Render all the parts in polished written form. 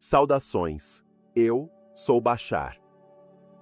Saudações, eu sou Bashar.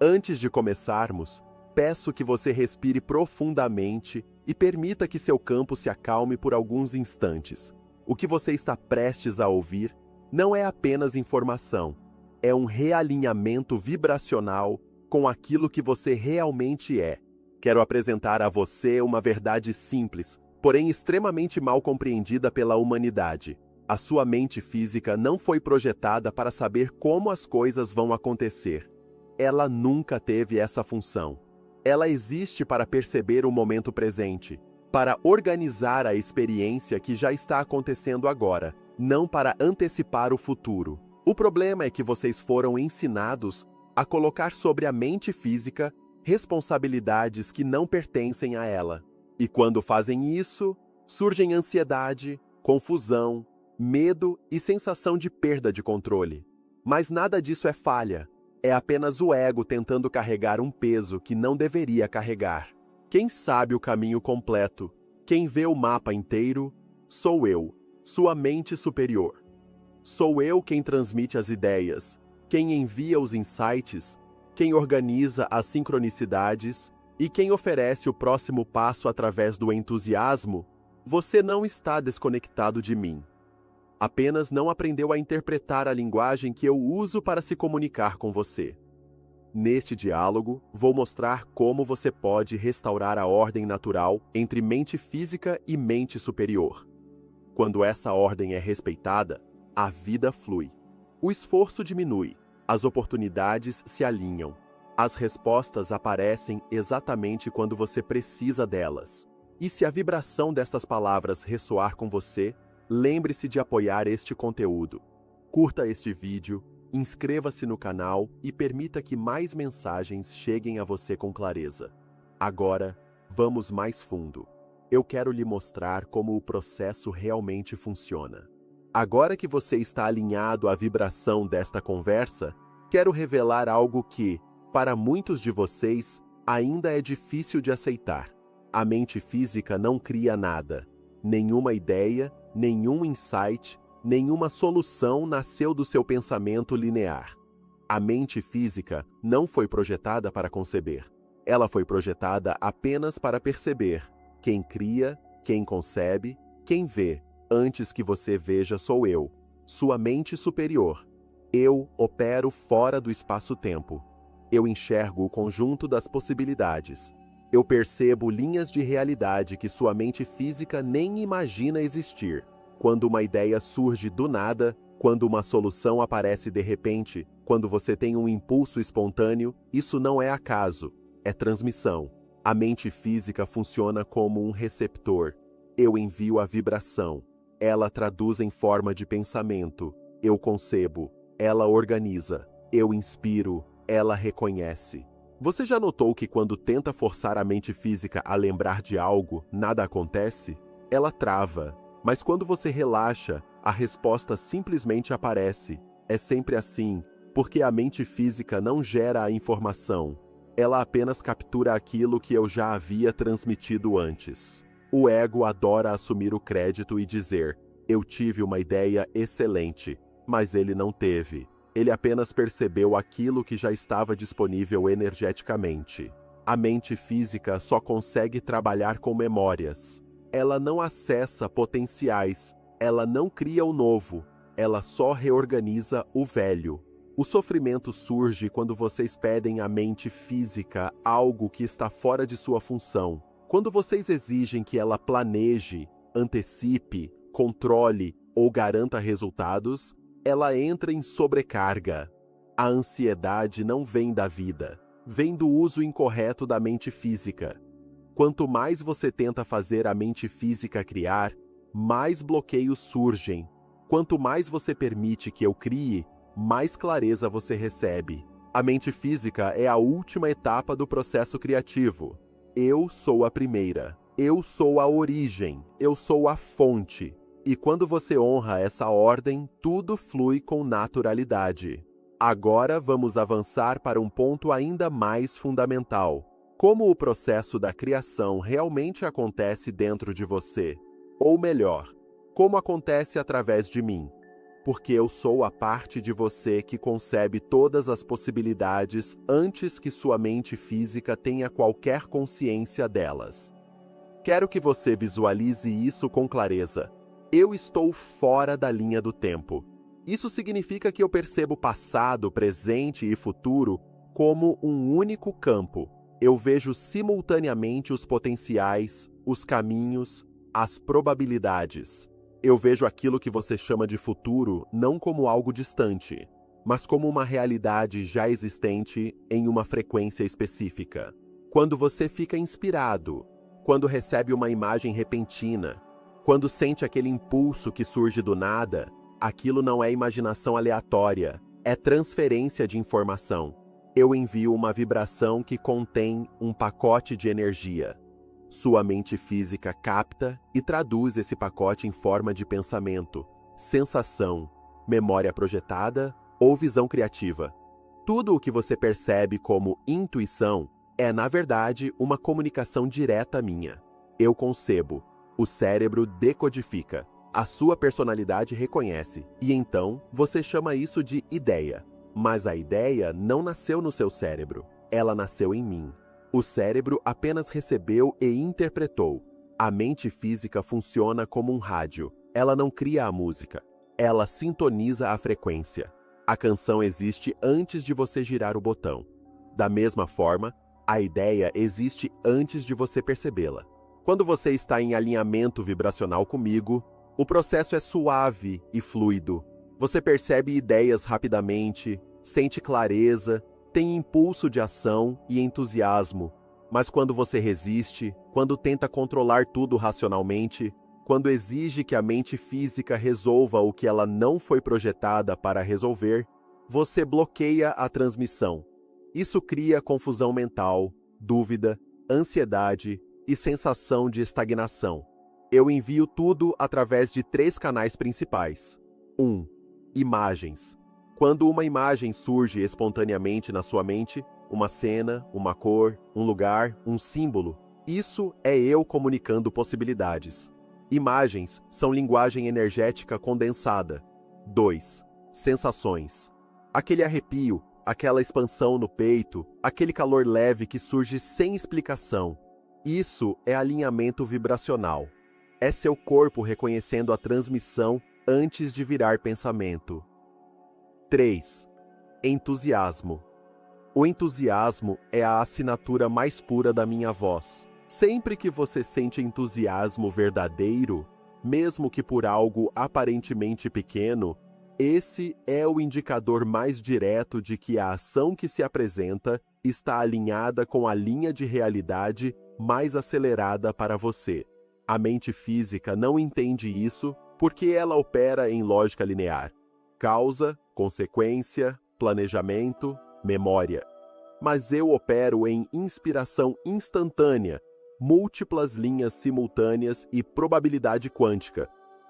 Antes de começarmos, peço que você respire profundamente e permita que seu campo se acalme por alguns instantes. O que você está prestes a ouvir não é apenas informação, é um realinhamento vibracional com aquilo que você realmente é. Quero apresentar a você uma verdade simples, porém extremamente mal compreendida pela humanidade. A sua mente física não foi projetada para saber como as coisas vão acontecer. Ela nunca teve essa função. Ela existe para perceber o momento presente, para organizar a experiência que já está acontecendo agora, não para antecipar o futuro. O problema é que vocês foram ensinados a colocar sobre a mente física responsabilidades que não pertencem a ela. E quando fazem isso, surgem ansiedade, confusão, medo e sensação de perda de controle. Mas nada disso é falha. É apenas o ego tentando carregar um peso que não deveria carregar. Quem sabe o caminho completo, quem vê o mapa inteiro, sou eu, sua mente superior. Sou eu quem transmite as ideias, quem envia os insights, quem organiza as sincronicidades e quem oferece o próximo passo através do entusiasmo. Você não está desconectado de mim. Apenas não aprendeu a interpretar a linguagem que eu uso para se comunicar com você. Neste diálogo, vou mostrar como você pode restaurar a ordem natural entre mente física e mente superior. Quando essa ordem é respeitada, a vida flui. O esforço diminui, as oportunidades se alinham. As respostas aparecem exatamente quando você precisa delas. E se a vibração destas palavras ressoar com você, lembre-se de apoiar este conteúdo. Curta este vídeo, inscreva-se no canal e permita que mais mensagens cheguem a você com clareza. Agora, vamos mais fundo. Eu quero lhe mostrar como o processo realmente funciona. Agora que você está alinhado à vibração desta conversa, quero revelar algo que, para muitos de vocês, ainda é difícil de aceitar. A mente física não cria nada. Nenhuma ideia, nenhum insight, nenhuma solução nasceu do seu pensamento linear. A mente física não foi projetada para conceber. Ela foi projetada apenas para perceber. Quem cria, quem concebe, quem vê, antes que você veja sou eu, sua mente superior. Eu opero fora do espaço-tempo. Eu enxergo o conjunto das possibilidades. Eu percebo linhas de realidade que sua mente física nem imagina existir. Quando uma ideia surge do nada, quando uma solução aparece de repente, quando você tem um impulso espontâneo, isso não é acaso, é transmissão. A mente física funciona como um receptor. Eu envio a vibração. Ela traduz em forma de pensamento. Eu concebo. Ela organiza. Eu inspiro. Ela reconhece. Você já notou que quando tenta forçar a mente física a lembrar de algo, nada acontece? Ela trava. Mas quando você relaxa, a resposta simplesmente aparece. É sempre assim, porque a mente física não gera a informação. Ela apenas captura aquilo que eu já havia transmitido antes. O ego adora assumir o crédito e dizer: eu tive uma ideia excelente, mas ele não teve. Ele apenas percebeu aquilo que já estava disponível energeticamente. A mente física só consegue trabalhar com memórias. Ela não acessa potenciais, ela não cria o novo, ela só reorganiza o velho. O sofrimento surge quando vocês pedem à mente física algo que está fora de sua função. Quando vocês exigem que ela planeje, antecipe, controle ou garanta resultados, ela entra em sobrecarga. A ansiedade não vem da vida, vem do uso incorreto da mente física. Quanto mais você tenta fazer a mente física criar, mais bloqueios surgem. Quanto mais você permite que eu crie, mais clareza você recebe. A mente física é a última etapa do processo criativo. Eu sou a primeira. Eu sou a origem. Eu sou a fonte. E quando você honra essa ordem, tudo flui com naturalidade. Agora vamos avançar para um ponto ainda mais fundamental. Como o processo da criação realmente acontece dentro de você? Ou melhor, como acontece através de mim? porque eu sou a parte de você que concebe todas as possibilidades antes que sua mente física tenha qualquer consciência delas. Quero que você visualize isso com clareza. Eu estou fora da linha do tempo. Isso significa que eu percebo passado, presente e futuro como um único campo. Eu vejo simultaneamente os potenciais, os caminhos, as probabilidades. Eu vejo aquilo que você chama de futuro não como algo distante, mas como uma realidade já existente em uma frequência específica. Quando você fica inspirado, quando recebe uma imagem repentina, quando sente aquele impulso que surge do nada, aquilo não é imaginação aleatória, é transferência de informação. Eu envio uma vibração que contém um pacote de energia. Sua mente física capta e traduz esse pacote em forma de pensamento, sensação, memória projetada ou visão criativa. Tudo o que você percebe como intuição é, na verdade, uma comunicação direta minha. Eu concebo, o cérebro decodifica, a sua personalidade reconhece, e então você chama isso de ideia. Mas a ideia não nasceu no seu cérebro, ela nasceu em mim. O cérebro apenas recebeu e interpretou. A mente física funciona como um rádio. Ela não cria a música. Ela sintoniza a frequência. A canção existe antes de você girar o botão. Da mesma forma, a ideia existe antes de você percebê-la. Quando você está em alinhamento vibracional comigo, o processo é suave e fluido. Você percebe ideias rapidamente, sente clareza, tem impulso de ação e entusiasmo, mas quando você resiste, quando tenta controlar tudo racionalmente, quando exige que a mente física resolva o que ela não foi projetada para resolver, você bloqueia a transmissão. Isso cria confusão mental, dúvida, ansiedade e sensação de estagnação. Eu envio tudo através de 3 canais principais. 1. Imagens. Quando uma imagem surge espontaneamente na sua mente, uma cena, uma cor, um lugar, um símbolo, isso é eu comunicando possibilidades. Imagens são linguagem energética condensada. 2. Sensações. Aquele arrepio, aquela expansão no peito, aquele calor leve que surge sem explicação. Isso é alinhamento vibracional. É seu corpo reconhecendo a transmissão antes de virar pensamento. 3. Entusiasmo. O entusiasmo é a assinatura mais pura da minha voz. Sempre que você sente entusiasmo verdadeiro, mesmo que por algo aparentemente pequeno, esse é o indicador mais direto de que a ação que se apresenta está alinhada com a linha de realidade mais acelerada para você. A mente física não entende isso porque ela opera em lógica linear. Causa, consequência, planejamento, memória. Mas eu opero em inspiração instantânea, múltiplas linhas simultâneas e probabilidade quântica.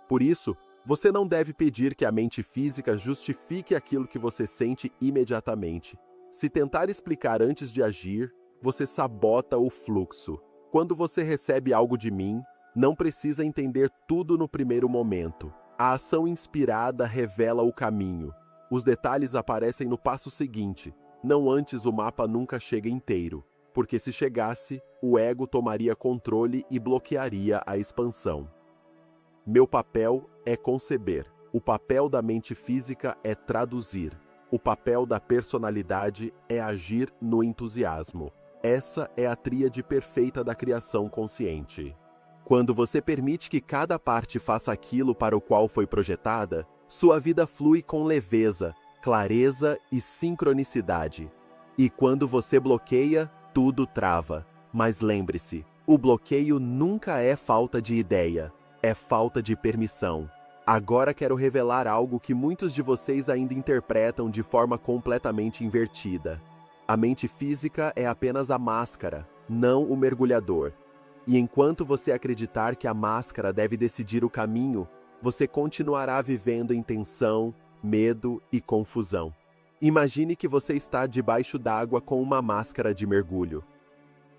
Por isso, você não deve pedir que a mente física justifique aquilo que você sente imediatamente. Se tentar explicar antes de agir, você sabota o fluxo. Quando você recebe algo de mim, não precisa entender tudo no primeiro momento. A ação inspirada revela o caminho. Os detalhes aparecem no passo seguinte. Não antes, o mapa nunca chega inteiro, porque se chegasse, o ego tomaria controle e bloquearia a expansão. Meu papel é conceber. O papel da mente física é traduzir. O papel da personalidade é agir no entusiasmo. Essa é a tríade perfeita da criação consciente. Quando você permite que cada parte faça aquilo para o qual foi projetada, sua vida flui com leveza, clareza e sincronicidade. E quando você bloqueia, tudo trava. Mas lembre-se, o bloqueio nunca é falta de ideia, é falta de permissão. Agora quero revelar algo que muitos de vocês ainda interpretam de forma completamente invertida. A mente física é apenas a máscara, não o mergulhador. E enquanto você acreditar que a máscara deve decidir o caminho, você continuará vivendo em tensão, medo e confusão. Imagine que você está debaixo d'água com uma máscara de mergulho.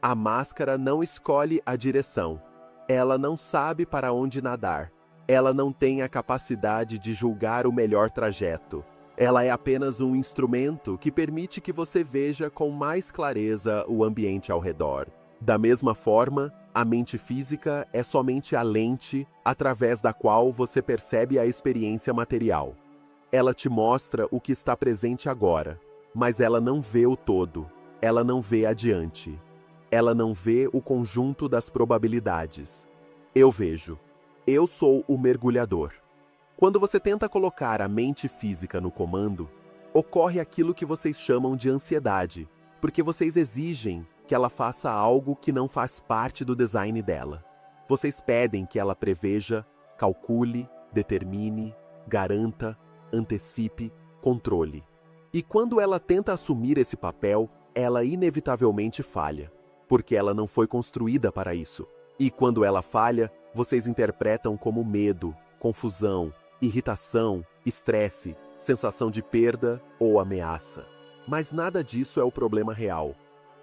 A máscara não escolhe a direção. Ela não sabe para onde nadar. Ela não tem a capacidade de julgar o melhor trajeto. Ela é apenas um instrumento que permite que você veja com mais clareza o ambiente ao redor. Da mesma forma, a mente física é somente a lente através da qual você percebe a experiência material. Ela te mostra o que está presente agora, mas ela não vê o todo. Ela não vê adiante. Ela não vê o conjunto das probabilidades. Eu vejo. Eu sou o mergulhador. Quando você tenta colocar a mente física no comando, ocorre aquilo que vocês chamam de ansiedade, porque vocês exigem que ela faça algo que não faz parte do design dela. Vocês pedem que ela preveja, calcule, determine, garanta, antecipe, controle. E quando ela tenta assumir esse papel, ela inevitavelmente falha, porque ela não foi construída para isso. E quando ela falha, vocês interpretam como medo, confusão, irritação, estresse, sensação de perda ou ameaça. Mas nada disso é o problema real.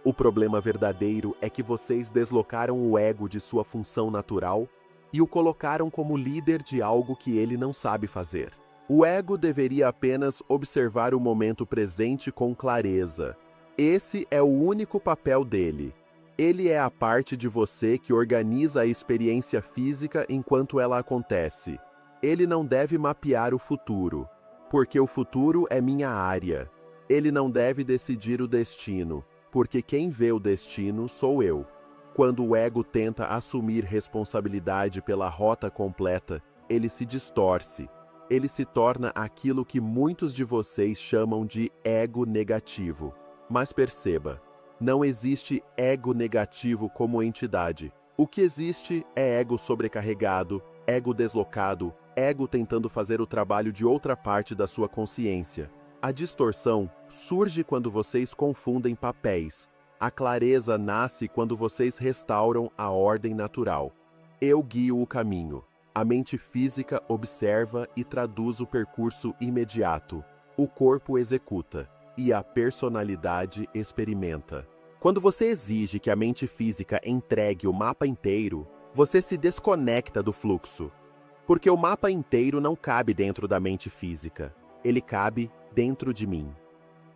O problema verdadeiro é que vocês deslocaram o ego de sua função natural e o colocaram como líder de algo que ele não sabe fazer. O ego deveria apenas observar o momento presente com clareza. Esse é o único papel dele. Ele é a parte de você que organiza a experiência física enquanto ela acontece. Ele não deve mapear o futuro, porque o futuro é minha área. Ele não deve decidir o destino, porque quem vê o destino sou eu. Quando o ego tenta assumir responsabilidade pela rota completa, ele se distorce. Ele se torna aquilo que muitos de vocês chamam de ego negativo. Mas perceba, não existe ego negativo como entidade. O que existe é ego sobrecarregado, ego deslocado, ego tentando fazer o trabalho de outra parte da sua consciência. A distorção surge quando vocês confundem papéis. A clareza nasce quando vocês restauram a ordem natural. Eu guio o caminho. A mente física observa e traduz o percurso imediato. O corpo executa e a personalidade experimenta. Quando você exige que a mente física entregue o mapa inteiro, você se desconecta do fluxo. Porque o mapa inteiro não cabe dentro da mente física. Ele cabe dentro de mim.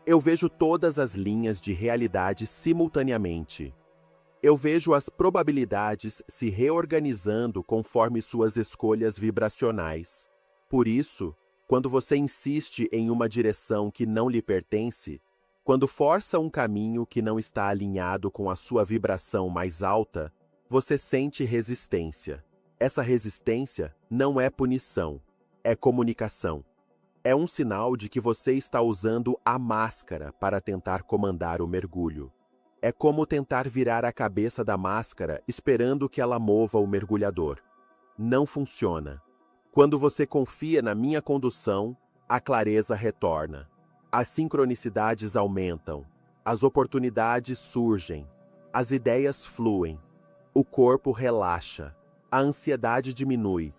Eu vejo todas as linhas de realidade simultaneamente. Eu vejo as probabilidades se reorganizando conforme suas escolhas vibracionais. Por isso, quando você insiste em uma direção que não lhe pertence, quando força um caminho que não está alinhado com a sua vibração mais alta, você sente resistência. Essa resistência não é punição, é comunicação. É um sinal de que você está usando a máscara para tentar comandar o mergulho. É como tentar virar a cabeça da máscara esperando que ela mova o mergulhador. Não funciona. Quando você confia na minha condução, a clareza retorna. As sincronicidades aumentam. As oportunidades surgem. As ideias fluem. O corpo relaxa. A ansiedade diminui.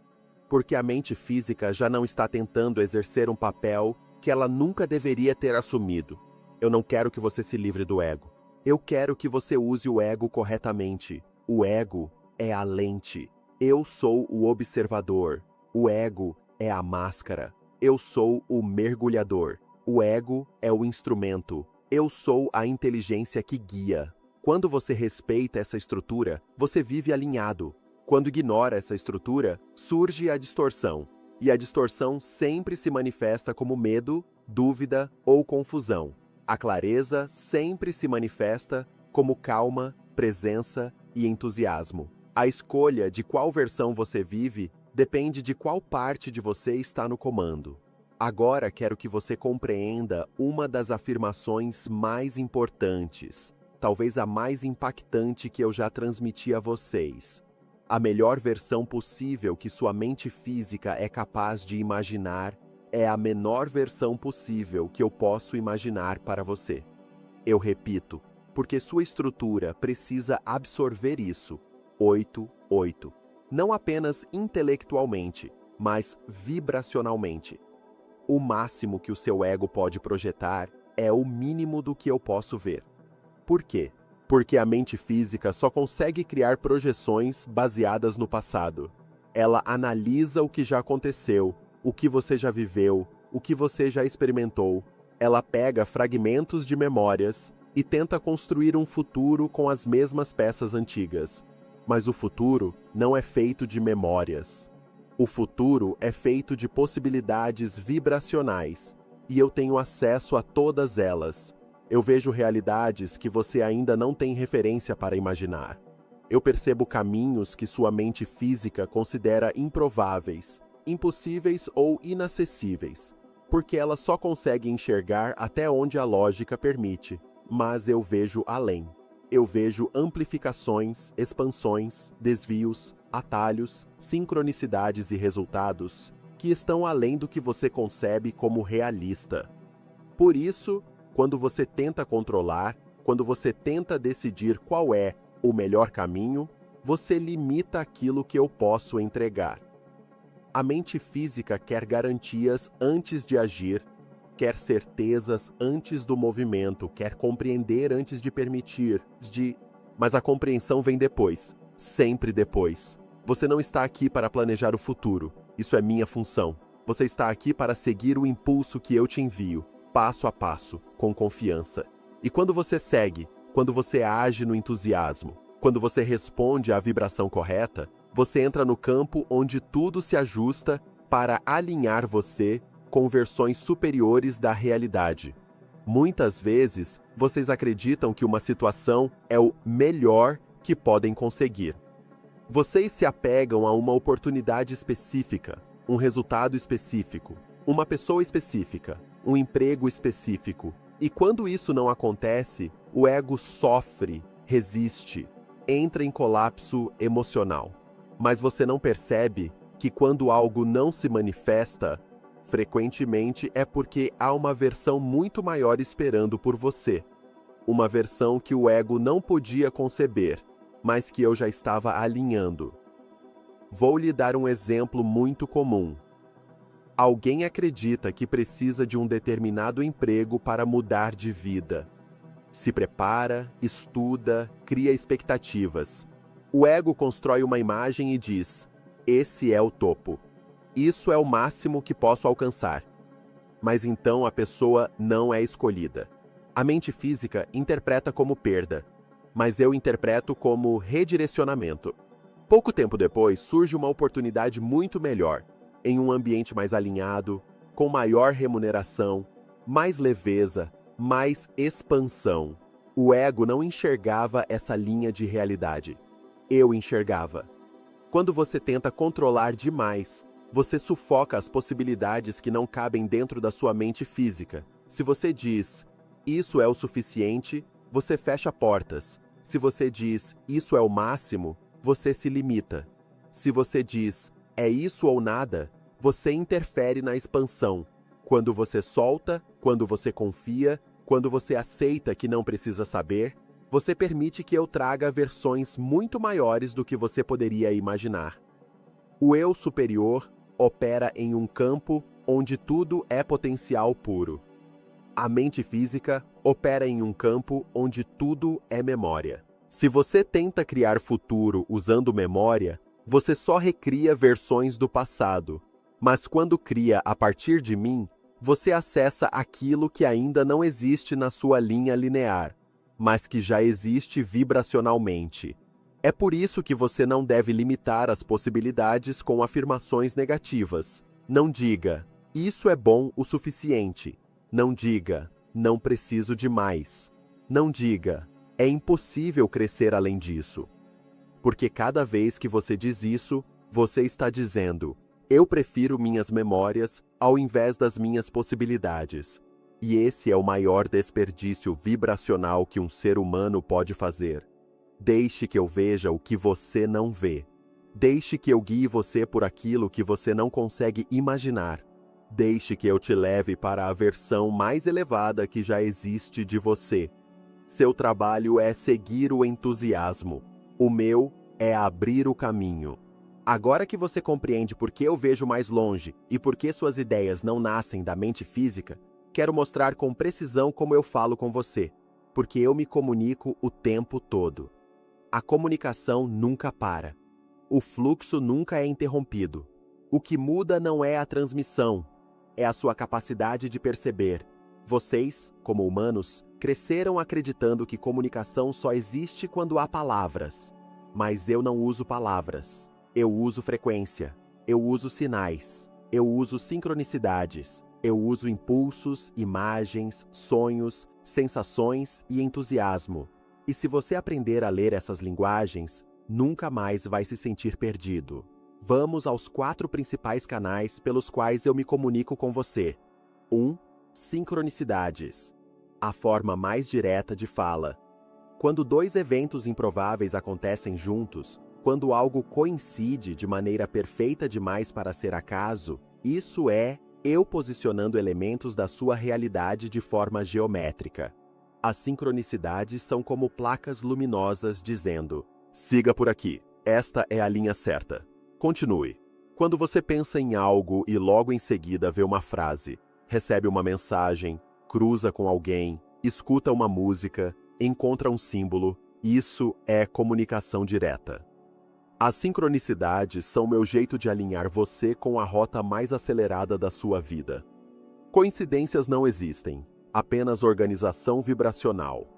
Porque a mente física já não está tentando exercer um papel que ela nunca deveria ter assumido. Eu não quero que você se livre do ego. Eu quero que você use o ego corretamente. O ego é a lente. Eu sou o observador. O ego é a máscara. Eu sou o mergulhador. O ego é o instrumento. Eu sou a inteligência que guia. Quando você respeita essa estrutura, você vive alinhado. Quando ignora essa estrutura, surge a distorção. E a distorção sempre se manifesta como medo, dúvida ou confusão. A clareza sempre se manifesta como calma, presença e entusiasmo. A escolha de qual versão você vive depende de qual parte de você está no comando. Agora quero que você compreenda uma das afirmações mais importantes, talvez a mais impactante que eu já transmiti a vocês. A melhor versão possível que sua mente física é capaz de imaginar é a menor versão possível que eu posso imaginar para você. Eu repito, porque sua estrutura precisa absorver isso. 8. Não apenas intelectualmente, mas vibracionalmente. O máximo que o seu ego pode projetar é o mínimo do que eu posso ver. Por quê? Porque a mente física só consegue criar projeções baseadas no passado. Ela analisa o que já aconteceu, o que você já viveu, o que você já experimentou. Ela pega fragmentos de memórias e tenta construir um futuro com as mesmas peças antigas. Mas o futuro não é feito de memórias. O futuro é feito de possibilidades vibracionais, e eu tenho acesso a todas elas. Eu vejo realidades que você ainda não tem referência para imaginar. Eu percebo caminhos que sua mente física considera improváveis, impossíveis ou inacessíveis, porque ela só consegue enxergar até onde a lógica permite. Mas eu vejo além. Eu vejo amplificações, expansões, desvios, atalhos, sincronicidades e resultados que estão além do que você concebe como realista. Por isso, quando você tenta controlar, quando você tenta decidir qual é o melhor caminho, você limita aquilo que eu posso entregar. A mente física quer garantias antes de agir, quer certezas antes do movimento, quer compreender antes de permitir, Mas a compreensão vem depois, sempre depois. Você não está aqui para planejar o futuro, isso é minha função. Você está aqui para seguir o impulso que eu te envio, passo a passo, com confiança. E quando você segue, quando você age no entusiasmo, quando você responde à vibração correta, você entra no campo onde tudo se ajusta para alinhar você com versões superiores da realidade. Muitas vezes, vocês acreditam que uma situação é o melhor que podem conseguir. Vocês se apegam a uma oportunidade específica, um resultado específico, uma pessoa específica, um emprego específico. E quando isso não acontece, o ego sofre, resiste, entra em colapso emocional. Mas você não percebe que quando algo não se manifesta, frequentemente é porque há uma versão muito maior esperando por você. Uma versão que o ego não podia conceber, mas que eu já estava alinhando. Vou lhe dar um exemplo muito comum. Alguém acredita que precisa de um determinado emprego para mudar de vida. Se prepara, estuda, cria expectativas. O ego constrói uma imagem e diz: esse é o topo. Isso é o máximo que posso alcançar. Mas então a pessoa não é escolhida. A mente física interpreta como perda, mas eu interpreto como redirecionamento. Pouco tempo depois, surge uma oportunidade muito melhor, em um ambiente mais alinhado, com maior remuneração, mais leveza, mais expansão. O ego não enxergava essa linha de realidade. Eu enxergava. Quando você tenta controlar demais, você sufoca as possibilidades que não cabem dentro da sua mente física. Se você diz, isso é o suficiente, você fecha portas. Se você diz, isso é o máximo, você se limita. Se você diz, é isso ou nada, você interfere na expansão. Quando você solta, quando você confia, quando você aceita que não precisa saber, você permite que eu traga versões muito maiores do que você poderia imaginar. O eu superior opera em um campo onde tudo é potencial puro. A mente física opera em um campo onde tudo é memória. Se você tenta criar futuro usando memória, você só recria versões do passado. Mas quando cria a partir de mim, você acessa aquilo que ainda não existe na sua linha linear, mas que já existe vibracionalmente. É por isso que você não deve limitar as possibilidades com afirmações negativas. Não diga, isso é bom o suficiente. Não diga, não preciso de mais. Não diga, é impossível crescer além disso. Porque cada vez que você diz isso, você está dizendo, eu prefiro minhas memórias ao invés das minhas possibilidades. E esse é o maior desperdício vibracional que um ser humano pode fazer. Deixe que eu veja o que você não vê. Deixe que eu guie você por aquilo que você não consegue imaginar. Deixe que eu te leve para a versão mais elevada que já existe de você. Seu trabalho é seguir o entusiasmo. O meu é abrir o caminho. Agora que você compreende por que eu vejo mais longe e por que suas ideias não nascem da mente física, quero mostrar com precisão como eu falo com você, porque eu me comunico o tempo todo. A comunicação nunca para. o fluxo nunca é interrompido. O que muda não é a transmissão, é a sua capacidade de perceber. Vocês, como humanos, cresceram acreditando que comunicação só existe quando há palavras. Mas eu não uso palavras. Eu uso frequência. Eu uso sinais. Eu uso sincronicidades. Eu uso impulsos, imagens, sonhos, sensações e entusiasmo. E se você aprender a ler essas linguagens, nunca mais vai se sentir perdido. Vamos aos 4 principais canais pelos quais eu me comunico com você. 1. Sincronicidades. A forma mais direta de fala. Quando 2 eventos improváveis acontecem juntos, quando algo coincide de maneira perfeita demais para ser acaso, isso é eu posicionando elementos da sua realidade de forma geométrica. As sincronicidades são como placas luminosas dizendo: siga por aqui, esta é a linha certa. Continue. Quando você pensa em algo e logo em seguida vê uma frase, recebe uma mensagem, cruza com alguém, escuta uma música, encontra um símbolo, isso é comunicação direta. As sincronicidades são meu jeito de alinhar você com a rota mais acelerada da sua vida. Coincidências não existem, apenas organização vibracional.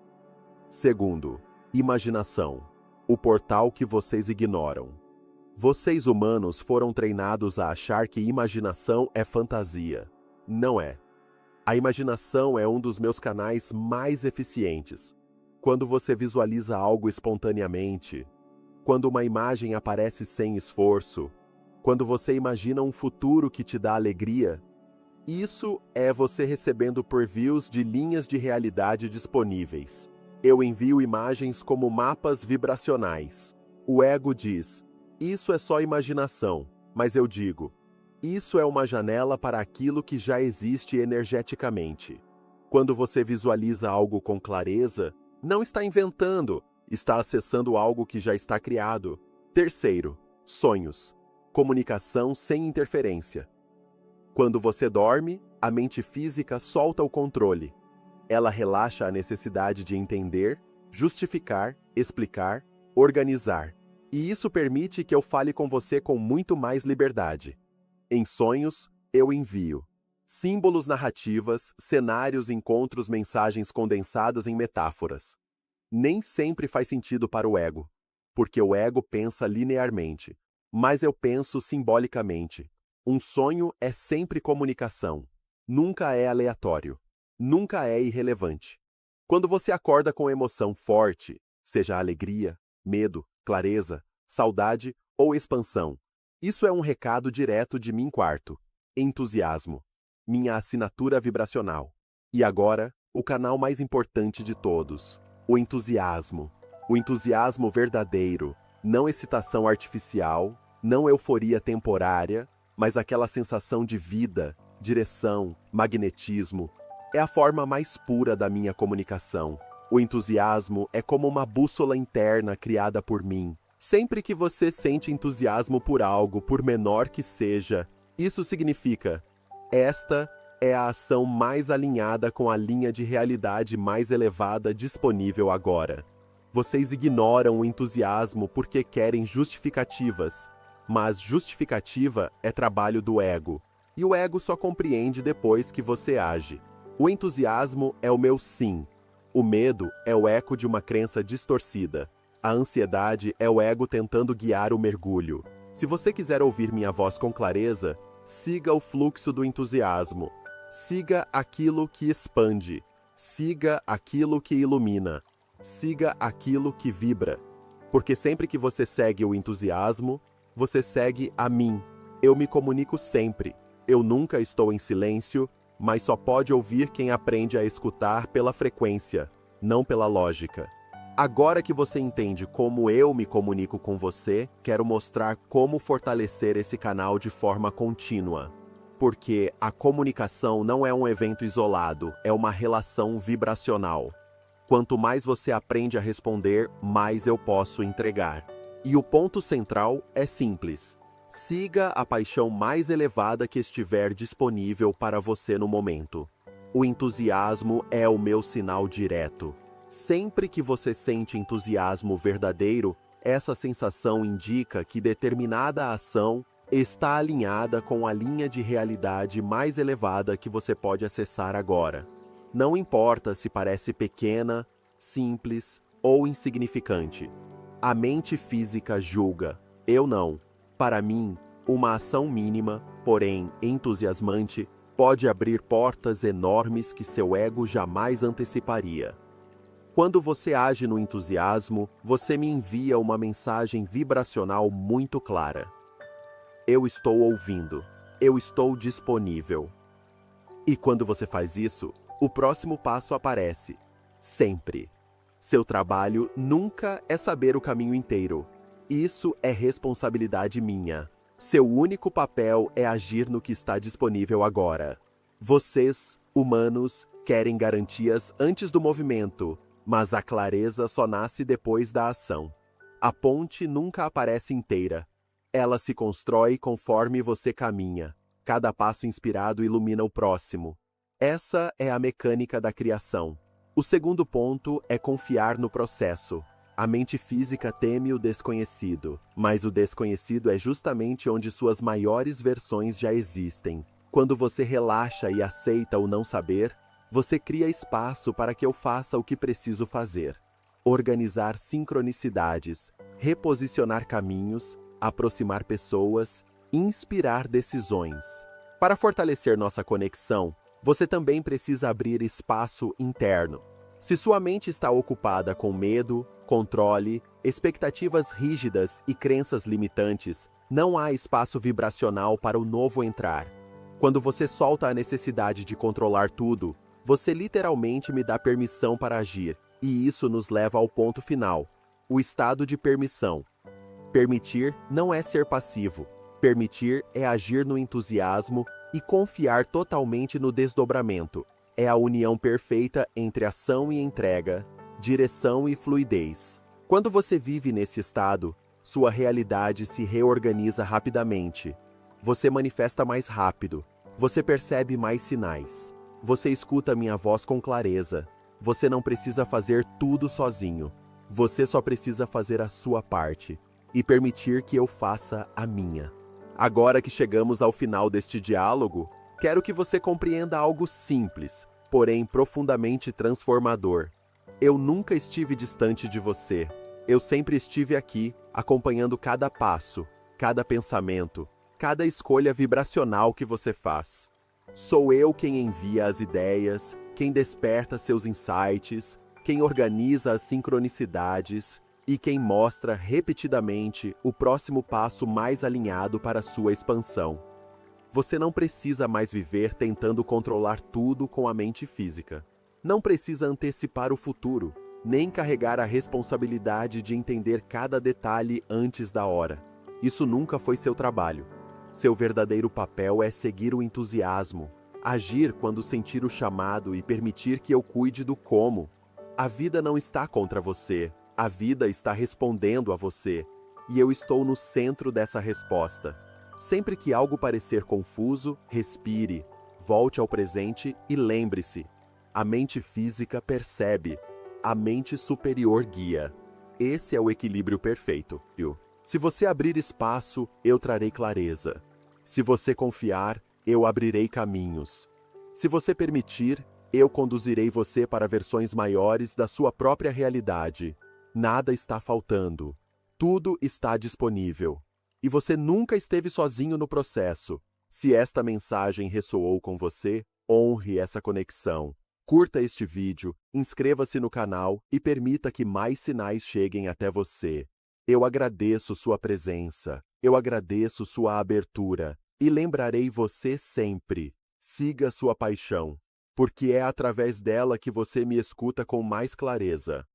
2. Imaginação. O portal que vocês ignoram. Vocês humanos foram treinados a achar que imaginação é fantasia. Não é. A imaginação é um dos meus canais mais eficientes. Quando você visualiza algo espontaneamente, quando uma imagem aparece sem esforço, quando você imagina um futuro que te dá alegria, isso é você recebendo previews de linhas de realidade disponíveis. Eu envio imagens como mapas vibracionais. O ego diz: isso é só imaginação, mas eu digo: isso é uma janela para aquilo que já existe energeticamente. Quando você visualiza algo com clareza, não está inventando, está acessando algo que já está criado. 3. Sonhos. Comunicação sem interferência. Quando você dorme, a mente física solta o controle. Ela relaxa a necessidade de entender, justificar, explicar, organizar. E isso permite que eu fale com você com muito mais liberdade. Em sonhos, eu envio símbolos, narrativas, cenários, encontros, mensagens condensadas em metáforas. Nem sempre faz sentido para o ego, porque o ego pensa linearmente, mas eu penso simbolicamente. Um sonho é sempre comunicação, nunca é aleatório, nunca é irrelevante. Quando você acorda com emoção forte, seja alegria, medo, clareza, saudade ou expansão, isso é um recado direto de mim. 4. Entusiasmo. Minha assinatura vibracional. E agora, o canal mais importante de todos. O entusiasmo. O entusiasmo verdadeiro. Não excitação artificial, não euforia temporária, mas aquela sensação de vida, direção, magnetismo. É a forma mais pura da minha comunicação. O entusiasmo é como uma bússola interna criada por mim. Sempre que você sente entusiasmo por algo, por menor que seja, isso significa: esta é a ação mais alinhada com a linha de realidade mais elevada disponível agora. Vocês ignoram o entusiasmo porque querem justificativas, mas justificativa é trabalho do ego, e o ego só compreende depois que você age. O entusiasmo é o meu sim. O medo é o eco de uma crença distorcida. A ansiedade é o ego tentando guiar o mergulho. Se você quiser ouvir minha voz com clareza, siga o fluxo do entusiasmo. Siga aquilo que expande. Siga aquilo que ilumina. Siga aquilo que vibra. Porque sempre que você segue o entusiasmo, você segue a mim. Eu me comunico sempre. Eu nunca estou em silêncio, mas só pode ouvir quem aprende a escutar pela frequência, não pela lógica. Agora que você entende como eu me comunico com você, quero mostrar como fortalecer esse canal de forma contínua. Porque a comunicação não é um evento isolado, é uma relação vibracional. Quanto mais você aprende a responder, mais eu posso entregar. E o ponto central é simples. Siga a paixão mais elevada que estiver disponível para você no momento. O entusiasmo é o meu sinal direto. Sempre que você sente entusiasmo verdadeiro, Essa sensação indica que determinada ação está alinhada com a linha de realidade mais elevada que você pode acessar agora. Não importa se parece pequena, simples ou insignificante. A mente física julga, eu não. Para mim, uma ação mínima, porém entusiasmante, pode abrir portas enormes que seu ego jamais anteciparia. Quando você age no entusiasmo, você me envia uma mensagem vibracional muito clara. Eu estou ouvindo. Eu estou disponível. E quando você faz isso, o próximo passo aparece. Sempre. Seu trabalho nunca é saber o caminho inteiro. Isso é responsabilidade minha. Seu único papel é agir no que está disponível agora. Vocês, humanos, querem garantias antes do movimento, mas a clareza só nasce depois da ação. A ponte nunca aparece inteira. Ela se constrói conforme você caminha. Cada passo inspirado ilumina o próximo. Essa é a mecânica da criação. O segundo ponto é confiar no processo. A mente física teme o desconhecido, mas o desconhecido é justamente onde suas maiores versões já existem. Quando você relaxa e aceita o não saber, você cria espaço para que eu faça o que preciso fazer. Organizar sincronicidades, reposicionar caminhos, aproximar pessoas, inspirar decisões. Para fortalecer nossa conexão, você também precisa abrir espaço interno. Se sua mente está ocupada com medo, controle, expectativas rígidas e crenças limitantes, não há espaço vibracional para o novo entrar. Quando você solta a necessidade de controlar tudo, você literalmente me dá permissão para agir, e isso nos leva ao ponto final, o estado de permissão. Permitir não é ser passivo. Permitir é agir no entusiasmo e confiar totalmente no desdobramento. É a união perfeita entre ação e entrega, direção e fluidez. Quando você vive nesse estado, sua realidade se reorganiza rapidamente. Você manifesta mais rápido. Você percebe mais sinais. Você escuta minha voz com clareza. Você não precisa fazer tudo sozinho. Você só precisa fazer a sua parte e permitir que eu faça a minha. Agora que chegamos ao final deste diálogo, quero que você compreenda algo simples, porém profundamente transformador. Eu nunca estive distante de você. Eu sempre estive aqui, acompanhando cada passo, cada pensamento, cada escolha vibracional que você faz. Sou eu quem envia as ideias, quem desperta seus insights, quem organiza as sincronicidades e quem mostra repetidamente o próximo passo mais alinhado para sua expansão. Você não precisa mais viver tentando controlar tudo com a mente física. Não precisa antecipar o futuro, nem carregar a responsabilidade de entender cada detalhe antes da hora. Isso nunca foi seu trabalho. Seu verdadeiro papel é seguir o entusiasmo, agir quando sentir o chamado e permitir que eu cuide do como. A vida não está contra você. A vida está respondendo a você, e eu estou no centro dessa resposta. Sempre que algo parecer confuso, respire, volte ao presente e lembre-se: a mente física percebe, a mente superior guia. Esse é o equilíbrio perfeito. Se você abrir espaço, eu trarei clareza. Se você confiar, eu abrirei caminhos. Se você permitir, eu conduzirei você para versões maiores da sua própria realidade. Nada está faltando. Tudo está disponível. E você nunca esteve sozinho no processo. Se esta mensagem ressoou com você, honre essa conexão. Curta este vídeo, inscreva-se no canal e permita que mais sinais cheguem até você. Eu agradeço sua presença. Eu agradeço sua abertura. E lembrarei você sempre. Siga sua paixão, porque é através dela que você me escuta com mais clareza.